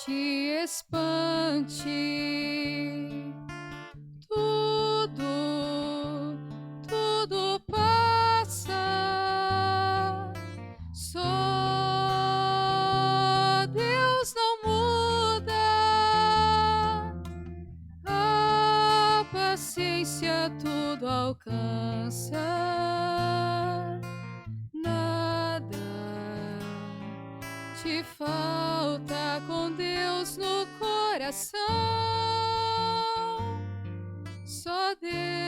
te espante. Tudo passa, só Deus não muda, a paciência tudo alcança, nada te falta com Deus no coração. Só Deus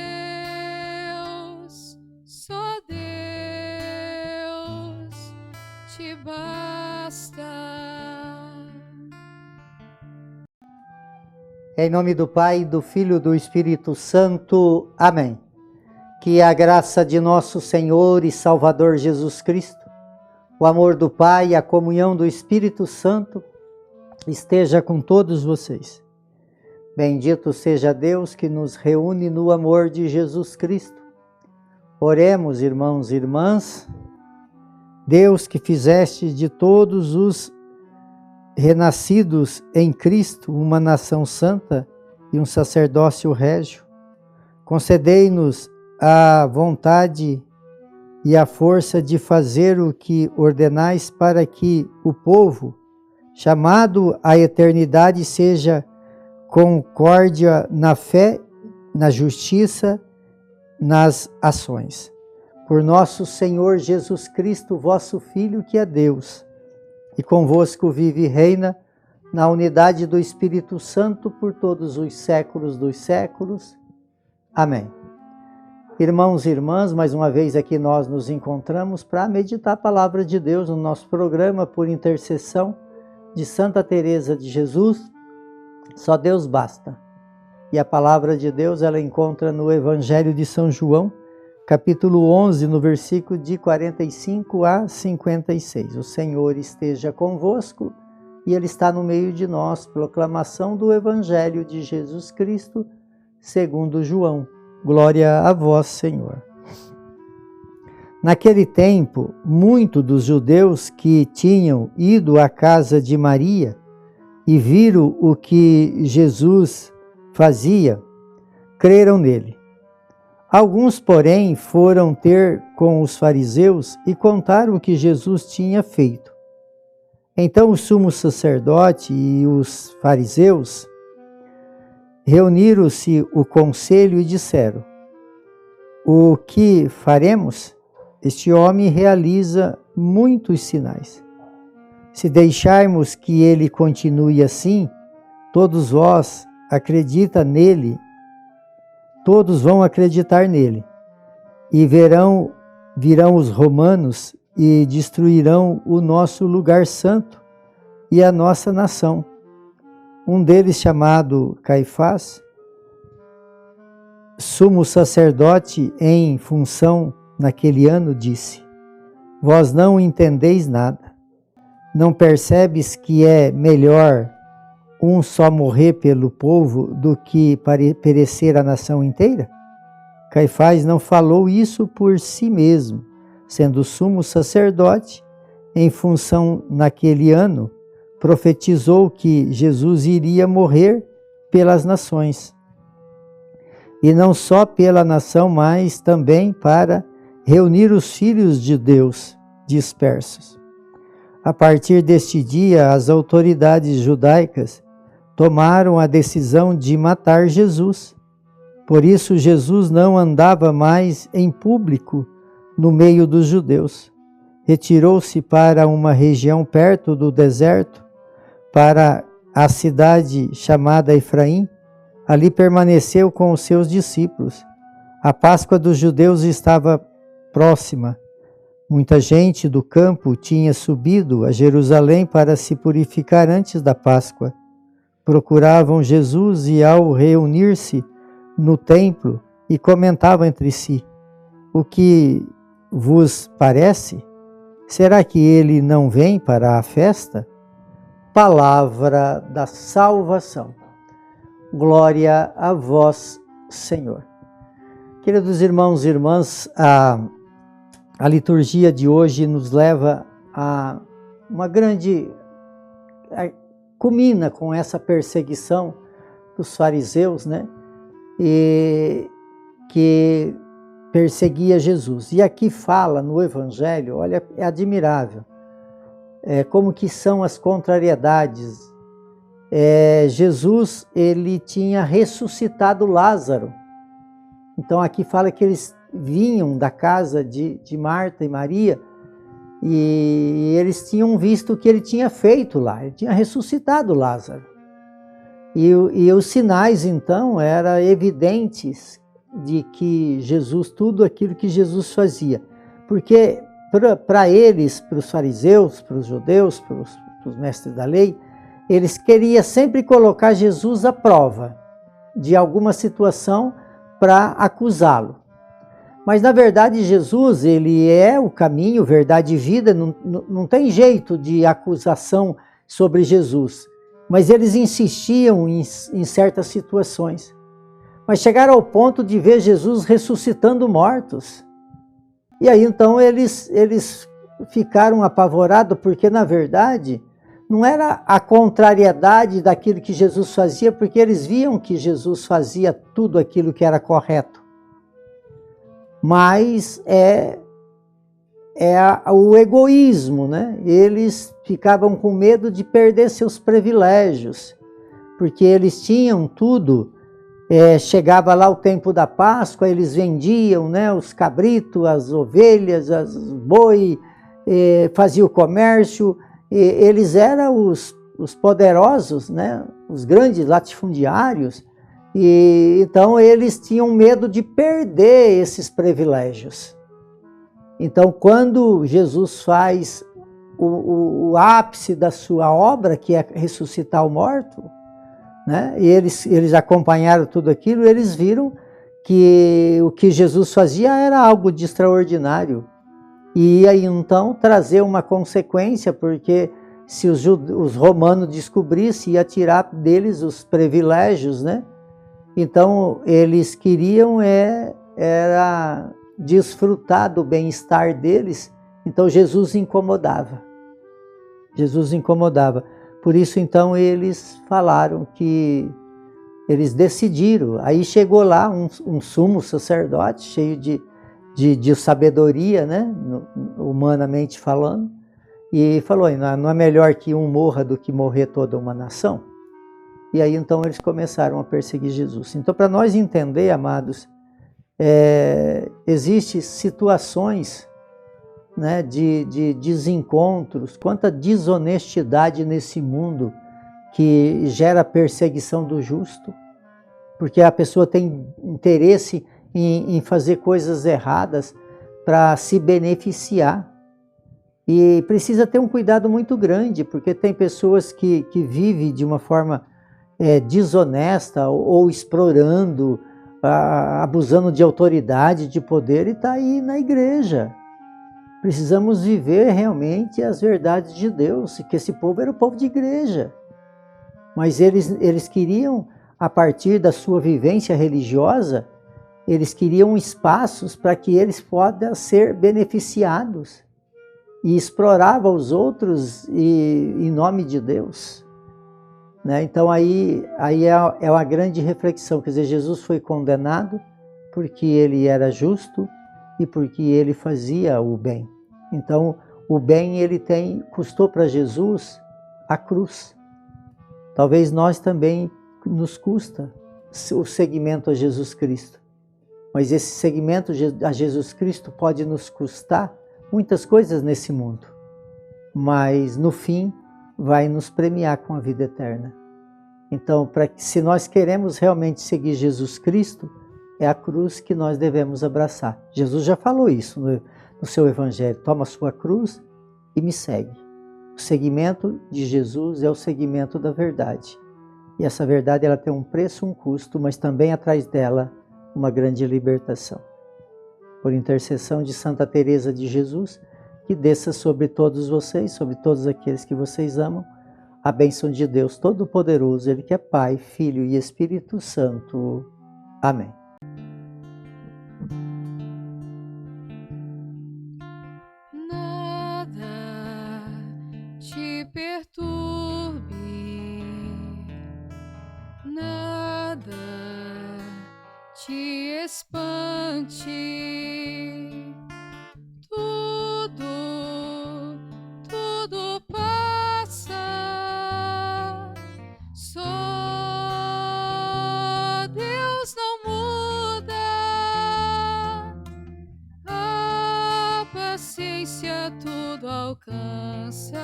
te basta. Em nome do Pai, do Filho e do Espírito Santo. Amém. Que a graça de nosso Senhor e Salvador Jesus Cristo, o amor do Pai e a comunhão do Espírito Santo esteja com todos vocês. Bendito seja Deus que nos reúne no amor de Jesus Cristo. Oremos, irmãos e irmãs. Deus, que fizeste de todos os renascidos em Cristo uma nação santa e um sacerdócio régio, concedei-nos a vontade e a força de fazer o que ordenais, para que o povo, chamado à eternidade, seja concórdia na fé, na justiça, nas ações. Por nosso Senhor Jesus Cristo, vosso Filho, que é Deus, e convosco vive e reina na unidade do Espírito Santo por todos os séculos dos séculos. Amém. Irmãos e irmãs, mais uma vez aqui nós nos encontramos para meditar a palavra de Deus no nosso programa por intercessão de Santa Teresa de Jesus. Só Deus basta. E a palavra de Deus ela encontra no Evangelho de São João, capítulo 11, no versículo de 45 a 56. O Senhor esteja convosco e Ele está no meio de nós. Proclamação do Evangelho de Jesus Cristo, segundo João. Glória a vós, Senhor. Naquele tempo, muitos dos judeus que tinham ido à casa de Maria e viram o que Jesus fazia, creram nele. Alguns, porém, foram ter com os fariseus e contaram o que Jesus tinha feito. Então o sumo sacerdote e os fariseus reuniram-se o conselho e disseram: o que faremos? Este homem realiza muitos sinais. Se deixarmos que ele continue assim, todos vão acreditar nele. E virão os romanos e destruirão o nosso lugar santo e a nossa nação. Um deles, chamado Caifás, sumo sacerdote em função naquele ano, disse: vós não entendeis nada. Não percebes que é melhor um só morrer pelo povo do que perecer a nação inteira? Caifás não falou isso por si mesmo, sendo sumo sacerdote, em função naquele ano, profetizou que Jesus iria morrer pelas nações. E não só pela nação, mas também para reunir os filhos de Deus dispersos. A partir deste dia, as autoridades judaicas tomaram a decisão de matar Jesus. Por isso, Jesus não andava mais em público no meio dos judeus. Retirou-se para uma região perto do deserto, para a cidade chamada Efraim. Ali permaneceu com os seus discípulos. A Páscoa dos judeus estava próxima. Muita gente do campo tinha subido a Jerusalém para se purificar antes da Páscoa. Procuravam Jesus e, ao reunir-se no templo, e comentavam entre si: o que vos parece? Será que ele não vem para a festa? Palavra da salvação. Glória a vós, Senhor. Queridos irmãos e irmãs, a liturgia de hoje nos leva a uma grande culmina com essa perseguição dos fariseus, né? E que perseguia Jesus. E aqui fala no Evangelho, olha, é admirável, como que são as contrariedades. Jesus, ele tinha ressuscitado Lázaro. Então aqui fala que eles vinham da casa de Marta e Maria e eles tinham visto o que ele tinha feito lá. Ele tinha ressuscitado Lázaro. E os sinais, então, eram evidentes de que Jesus, tudo aquilo que Jesus fazia. Porque para eles, para os fariseus, para os judeus, para os mestres da lei, eles queriam sempre colocar Jesus à prova de alguma situação para acusá-lo. Mas, na verdade, Jesus, ele é o caminho, verdade e vida, não tem jeito de acusação sobre Jesus. Mas eles insistiam em certas situações. Mas chegaram ao ponto de ver Jesus ressuscitando mortos. E aí, então, eles ficaram apavorados, porque, na verdade, não era a contrariedade daquilo que Jesus fazia, porque eles viam que Jesus fazia tudo aquilo que era correto. Mas o egoísmo, né? Eles ficavam com medo de perder seus privilégios, porque eles tinham tudo. Chegava lá o tempo da Páscoa, eles vendiam, né, os cabritos, as ovelhas, os boi, faziam o comércio. Eles eram os poderosos, né, os grandes latifundiários. E então eles tinham medo de perder esses privilégios. Então, quando Jesus faz o ápice da sua obra, que é ressuscitar o morto, né? E eles acompanharam tudo aquilo, eles viram que o que Jesus fazia era algo de extraordinário. E ia então trazer uma consequência, porque se os romanos descobrissem, ia tirar deles os privilégios, né? Então, eles queriam era desfrutar do bem-estar deles. Então, Jesus incomodava. Jesus incomodava. Por isso, então, eles falaram que eles decidiram. Aí chegou lá um sumo sacerdote, cheio de sabedoria, né? Humanamente falando, e falou, não é melhor que um morra do que morrer toda uma nação? E aí, então, eles começaram a perseguir Jesus. Então, para nós entender, amados, existem situações, né, de desencontros, quanta desonestidade nesse mundo que gera perseguição do justo, porque a pessoa tem interesse em fazer coisas erradas para se beneficiar. E precisa ter um cuidado muito grande, porque tem pessoas que vivem de uma forma desonesta ou explorando, abusando de autoridade, de poder, e está aí na igreja. Precisamos viver realmente as verdades de Deus, que esse povo era o povo de igreja. Mas eles queriam, a partir da sua vivência religiosa, eles queriam espaços para que eles possam ser beneficiados. E exploravam os outros em nome de Deus. Né? Então aí é uma grande reflexão, quer dizer, Jesus foi condenado porque ele era justo e porque ele fazia o bem. Então o bem custou para Jesus a cruz. Talvez nós também nos custa o seguimento a Jesus Cristo, mas esse seguimento a Jesus Cristo pode nos custar muitas coisas nesse mundo, mas no fim vai nos premiar com a vida eterna. Então, se nós queremos realmente seguir Jesus Cristo, é a cruz que nós devemos abraçar. Jesus já falou isso no seu Evangelho: toma a sua cruz e me segue. O seguimento de Jesus é o seguimento da verdade. E essa verdade ela tem um preço, um custo, mas também atrás dela uma grande libertação. Por intercessão de Santa Teresa de Jesus, que desça sobre todos vocês, sobre todos aqueles que vocês amam, a bênção de Deus Todo-Poderoso, Ele que é Pai, Filho e Espírito Santo. Amém. Nada te perturbe, te espante. Tudo passa. Só Deus não muda. A paciência tudo alcança.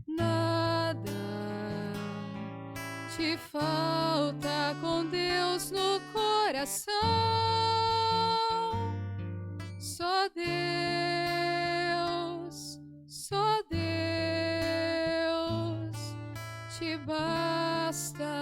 Nada te falta com Deus no coração. Só Deus te basta.